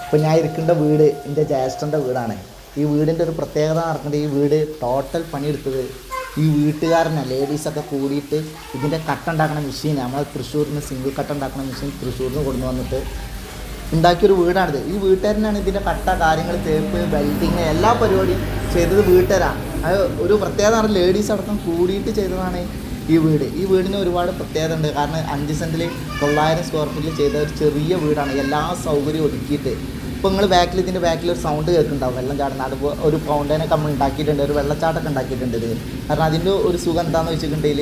ഇപ്പോൾ ഞാൻ ഇരിക്കേണ്ട വീട് എൻ്റെ ജ്യേഷ്ഠൻ്റെ വീടാണ്. ഈ വീടിൻ്റെ ഒരു പ്രത്യേകത നടക്കേണ്ടത്, ഈ വീട് ടോട്ടൽ പണിയെടുത്തത് ഈ വീട്ടുകാരനെ ലേഡീസൊക്കെ കൂടിയിട്ട് ഇതിൻ്റെ കട്ട ഉണ്ടാക്കുന്ന മെഷീൻ, നമ്മൾ തൃശ്ശൂരിൽ നിന്ന് സിംഗിൾ കട്ട ഉണ്ടാക്കുന്ന മെഷീൻ തൃശ്ശൂരിൽ നിന്ന് കൊണ്ടു വന്നിട്ട് ഉണ്ടാക്കിയൊരു വീടാണിത്. ഈ വീട്ടുകാരനാണ് ഇതിൻ്റെ കട്ട കാര്യങ്ങൾ, തേപ്പ്, വെൽഡിങ് എല്ലാ പരിപാടിയും ചെയ്തത് വീട്ടുകാരാണ്. അത് ഒരു പ്രത്യേകത ലേഡീസ് അടക്കം കൂടിയിട്ട് ചെയ്തതാണ് ഈ വീട്. ഈ വീടിന് ഒരുപാട് പ്രത്യേകത ഉണ്ട്. കാരണം 5 സെൻറ്റിൽ 900 സ്ക്വയർ ഫീറ്റിൽ ചെയ്ത ഒരു ചെറിയ വീടാണ്, എല്ലാ സൗകര്യവും ഒതുക്കിയിട്ട്. ഇപ്പോൾ നിങ്ങൾ ഇതിൻ്റെ ബാക്കിൽ ഒരു സൗണ്ട് കേൾക്കുന്നുണ്ടാവും, വെള്ളം ചാടുന്ന. അതുപോലെ ഒരു ഫൗണ്ടനൊക്കെ നമ്മൾ ഉണ്ടാക്കിയിട്ടുണ്ട്, ഒരു വെള്ളച്ചാട്ടമൊക്കെ ഉണ്ടാക്കിയിട്ടുണ്ട് ഇത്. കാരണം അതിൻ്റെ ഒരു സുഖം എന്താണെന്ന് വെച്ചിട്ടുണ്ടെങ്കിൽ,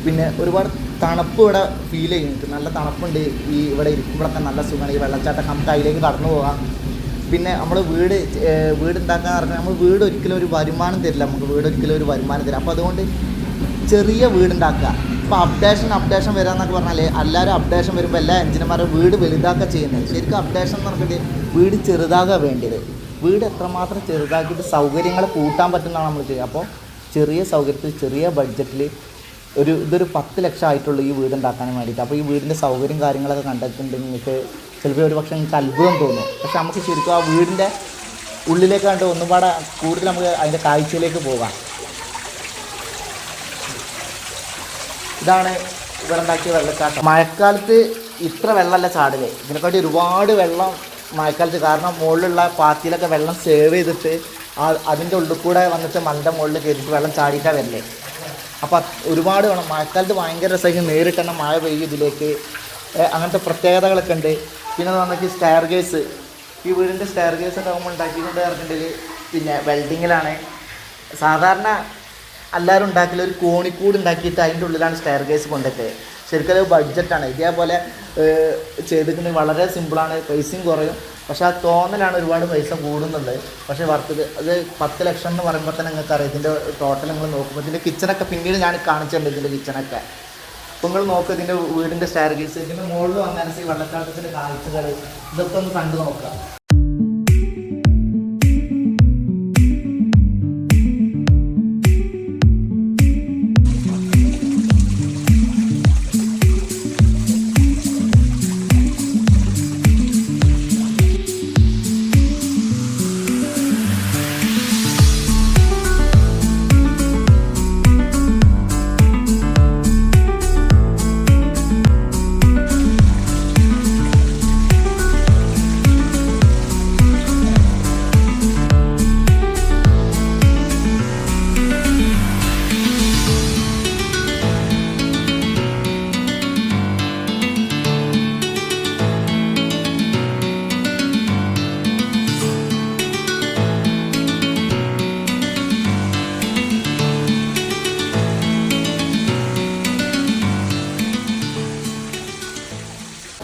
പിന്നെ ഒരുപാട് തണുപ്പ് ഇവിടെ ഫീൽ ചെയ്യുന്നുണ്ട്. നല്ല തണുപ്പുണ്ട് ഈ ഇവിടെ ഇരിക്കുമ്പോഴൊക്കെ, നല്ല സുഖമാണ്. ഈ വെള്ളച്ചാട്ടം നമുക്ക് അതിലേക്ക് കടന്നു പോകാം. പിന്നെ നമ്മൾ വീട് ഉണ്ടാക്കാൻ പറഞ്ഞാൽ നമ്മൾ വീട് ഒരിക്കലും ഒരു വരുമാനം തരില്ല, നമുക്ക് വീട് ഒരിക്കലും ഒരു വരുമാനം തരില്ല. അപ്പോൾ അതുകൊണ്ട് ചെറിയ വീടുണ്ടാക്കുക. ഇപ്പോൾ അപ്ഡേഷൻ വരാമെന്നൊക്കെ പറഞ്ഞാൽ എല്ലാവരും അപ്ഡേഷൻ വരുമ്പോൾ എല്ലാ എഞ്ചിനീയർമാരും വീട് വലുതാക്കുക ചെയ്യുന്നത്. ശരിക്കും അപ്ഡേഷൻ എന്ന് പറഞ്ഞിട്ട് വീട് ചെറുതാകാൻ വേണ്ടിയത്. വീട് എത്രമാത്രം ചെറുതാക്കിയിട്ട് സൗകര്യങ്ങൾ കൂട്ടാൻ പറ്റുന്നതാണ് നമ്മൾ ചെയ്യുക. അപ്പോൾ ചെറിയ സൗകര്യത്തിൽ ചെറിയ ബഡ്ജറ്റിൽ ഇതൊരു 10 ലക്ഷം ആയിട്ടുള്ളൂ ഈ വീട് ഉണ്ടാക്കാനും വേണ്ടിയിട്ട്. അപ്പോൾ ഈ വീടിൻ്റെ സൗകര്യം കാര്യങ്ങളൊക്കെ കണ്ടിട്ടുണ്ടെങ്കിൽ നിങ്ങൾക്ക് ചിലപ്പോൾ ഒരു പക്ഷേ നിങ്ങൾക്ക് അത്ഭുതം തോന്നും. പക്ഷെ നമുക്ക് ശരിക്കും ആ വീടിൻ്റെ ഉള്ളിലേക്ക് കണ്ട് ഒന്നുപാടെ കൂടുതൽ നമുക്ക് അതിൻ്റെ കാഴ്ചയിലേക്ക് പോകാം. ഇതാണ് ഇവിടെ ഉണ്ടാക്കിയ വെള്ളച്ചാട്ടം. മഴക്കാലത്ത് ഇത്ര വെള്ളമല്ല ചാടല്, ഇതിനെക്കാട്ടി ഒരുപാട് വെള്ളം മഴക്കാലത്ത്. കാരണം മുകളിലുള്ള പാത്തിയിലൊക്കെ വെള്ളം സേവ് ചെയ്തിട്ട് അതിൻ്റെ ഉള്ളിൽ കൂടെ വന്നിട്ട് മലൻ്റെ മുകളിൽ കയറിയിട്ട് വെള്ളം ചാടിയിട്ടാണ് വരല്ലേ. അപ്പോൾ ഒരുപാട് വെള്ളം മഴക്കാലത്ത് ഭയങ്കര രസമായിരിക്കും. നേരിട്ട് തന്നെ മഴ പെയ്യും ഇതിലേക്ക്. അങ്ങനത്തെ പ്രത്യേകതകളൊക്കെ ഉണ്ട്. പിന്നെ നമുക്ക് സ്റ്റെയർ കേസ്, ഈ വീടിൻ്റെ സ്റ്റെയർ കേസൊക്കെ ആകുമ്പോൾ ഉണ്ടാക്കിക്കൊണ്ട് പറഞ്ഞിട്ടുണ്ടെങ്കിൽ പിന്നെ വെൽഡിങ്ങിലാണ്. സാധാരണ എല്ലാവരും ഉണ്ടാക്കില്ല, ഒരു കോണിക്കൂട് ഉണ്ടാക്കിയിട്ട് അതിൻ്റെ ഉള്ളിലാണ് സ്റ്റെയർ കേസ് കൊണ്ടിട്ട്. ശരിക്കും അത് ബഡ്ജറ്റാണ്. ഇതേപോലെ ചെയ്തിട്ടുണ്ടെങ്കിൽ വളരെ സിമ്പിളാണ്, പൈസയും കുറയും. പക്ഷേ ആ തോന്നലാണ് ഒരുപാട് പൈസ കൂടുന്നുണ്ട്. പക്ഷേ അത് 10 ലക്ഷം എന്ന് പറയുമ്പോൾ തന്നെ നിങ്ങൾക്ക് അറിയാം ഇതിൻ്റെ ടോട്ടൽ നിങ്ങൾ നോക്കുമ്പോൾ. ഇതിൻ്റെ കിച്ചണൊക്കെ പിന്നീട് ഞാൻ കാണിച്ചിട്ടുണ്ട്, ഇതിൻ്റെ കിച്ചണൊക്കെ. അപ്പോൾ നിങ്ങൾ നോക്കുക ഇതിൻ്റെ വീടിൻ്റെ സ്റ്റെയർ കേസ്, ഇതിൻ്റെ മുകളിൽ വന്നാൽ ഈ വെള്ളച്ചാട്ടത്തിൻ്റെ കാഴ്ചകൾ ഇതൊക്കെ ഒന്ന് കണ്ടു നോക്കുക.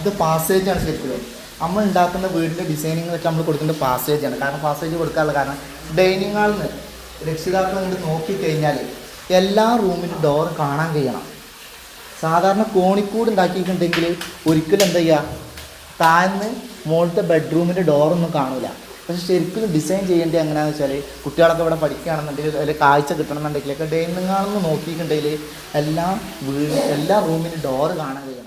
ഇത് പാസേജാണ്. ശരിക്കും നമ്മൾ ഉണ്ടാക്കുന്ന വീടിൻ്റെ ഡിസൈനിങ് വെച്ച് നമ്മൾ കൊടുക്കേണ്ട പാസേജാണ്. കാരണം പാസേജ് കൊടുക്കാനുള്ള കാരണം ഡൈനിങ് ഹാളിൽ നിന്ന് രക്ഷിതാക്കൾ അങ്ങോട്ട് നോക്കിക്കഴിഞ്ഞാൽ എല്ലാ റൂമിലും ഡോർ കാണാൻ കഴിയണം. സാധാരണ കോണിക്കൂട് ഉണ്ടാക്കിയിട്ടുണ്ടെങ്കിൽ ഒരിക്കലും എന്താ ചെയ്യുക, താഴ്ന്ന് മുകളിലത്തെ ബെഡ്റൂമിൻ്റെ ഡോറൊന്നും കാണില്ല. പക്ഷേ ശരിക്കും ഡിസൈൻ ചെയ്യേണ്ടത് എങ്ങനെയാണെന്ന് വെച്ചാൽ, കുട്ടികളൊക്കെ ഇവിടെ പഠിക്കുകയാണെന്നുണ്ടെങ്കിൽ അതിൽ കാഴ്ച കിട്ടണമെന്നുണ്ടെങ്കിലൊക്കെ ഡൈനിങ് ഹാളിൽ നിന്ന് നോക്കിയിട്ടുണ്ടെങ്കിൽ എല്ലാ റൂമിനും ഡോറ് കാണാൻ കഴിയണം.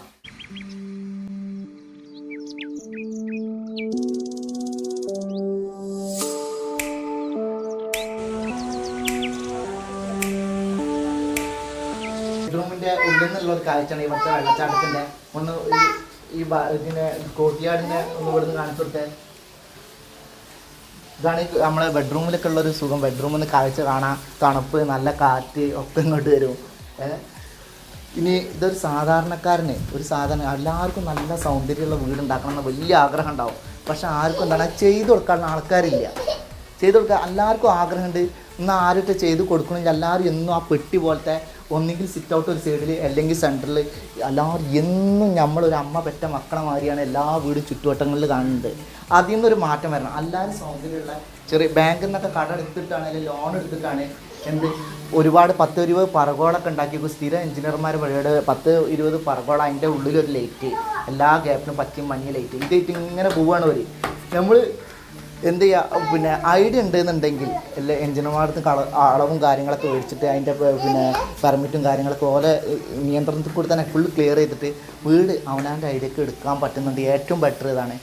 ബെഡ്റൂമിൻ്റെ ഉള്ളിൽ നിന്നുള്ള ഒരു കാഴ്ചയാണ് ഇവിടുത്തെ വെള്ളച്ചാട്ടത്തിൻ്റെ. ഒന്ന് ഇതിൻ്റെ കോർട്ട്യാർഡിൻ്റെ ഒന്ന് ഇവിടുന്ന് കാണിച്ചു കൊടുത്തേ. ഇതാണ് നമ്മളെ ബെഡ്റൂമിലൊക്കെ ഉള്ളൊരു സുഖം. ബെഡ്റൂമിൽ നിന്ന് കാഴ്ച കാണാം, തണുപ്പ്, നല്ല കാറ്റ് ഒക്കെ ഇങ്ങോട്ട് വരും. ഇനി ഇതൊരു സാധാരണക്കാരന് എല്ലാവർക്കും നല്ല സൗന്ദര്യമുള്ള വീടുണ്ടാക്കണം എന്ന് വലിയ ആഗ്രഹം ഉണ്ടാവും. പക്ഷെ ആർക്കും എന്താണ് ചെയ്തു കൊടുക്കാനുള്ള ആൾക്കാരില്ല. ചെയ്തു കൊടുക്കാൻ എല്ലാവർക്കും ആഗ്രഹമുണ്ട്. എന്നാൽ ആരും ചെയ്ത് കൊടുക്കണമെങ്കിൽ എല്ലാവരും എന്നും ആ പെട്ടി പോലത്തെ ഒന്നുകിൽ സിറ്റ് ഔട്ട് ഒരു സൈഡിൽ അല്ലെങ്കിൽ സെൻറ്ററിൽ എല്ലാവരും എന്നും നമ്മളൊരു അമ്മ പെറ്റ മക്കളെ മാതിരിയാണ് എല്ലാ വീടും ചുറ്റുവട്ടങ്ങളിൽ കാണുന്നത്. അതിൽ നിന്നൊരു മാറ്റം വരണം. എല്ലാവരും സൗകര്യമുള്ള ചെറിയ ബാങ്കിൽ നിന്നൊക്കെ കടം എടുത്തിട്ടാണ് അല്ലെങ്കിൽ ലോൺ എടുത്തിട്ടാണ് ഒരുപാട് 10-20 പറകോളൊക്കെ ഉണ്ടാക്കി സ്ഥിരം എഞ്ചിനീയർമാർ വഴിയുടെ 10-20 പറകോള, അതിൻ്റെ ഉള്ളിലൊരു ലൈറ്റ്, എല്ലാ ഗ്യാപ്പിനും പച്ചയും മഞ്ഞ ലൈറ്റ്, ഇതായിട്ട് ഇങ്ങനെ പോവുകയാണ് വരി. നമ്മൾ എന്ത് ചെയ്യുക, പിന്നെ ഐഡിയ ഉണ്ടെന്നുണ്ടെങ്കിൽ എല്ലാ എഞ്ചിനീയർമാർക്ക് അളവും കാര്യങ്ങളൊക്കെ മേടിച്ചിട്ട് അതിൻ്റെ പിന്നെ പെർമിറ്റും കാര്യങ്ങളൊക്കെ ഓരോ നിയന്ത്രണത്തിൽ കൂടി തന്നെ ഫുൾ ക്ലിയർ ചെയ്തിട്ട് വീട് അവനവൻ്റെ ഐഡിയക്ക് എടുക്കാൻ പറ്റുന്നുണ്ട്. ഏറ്റവും ബെറ്റർ ഇതാണ്.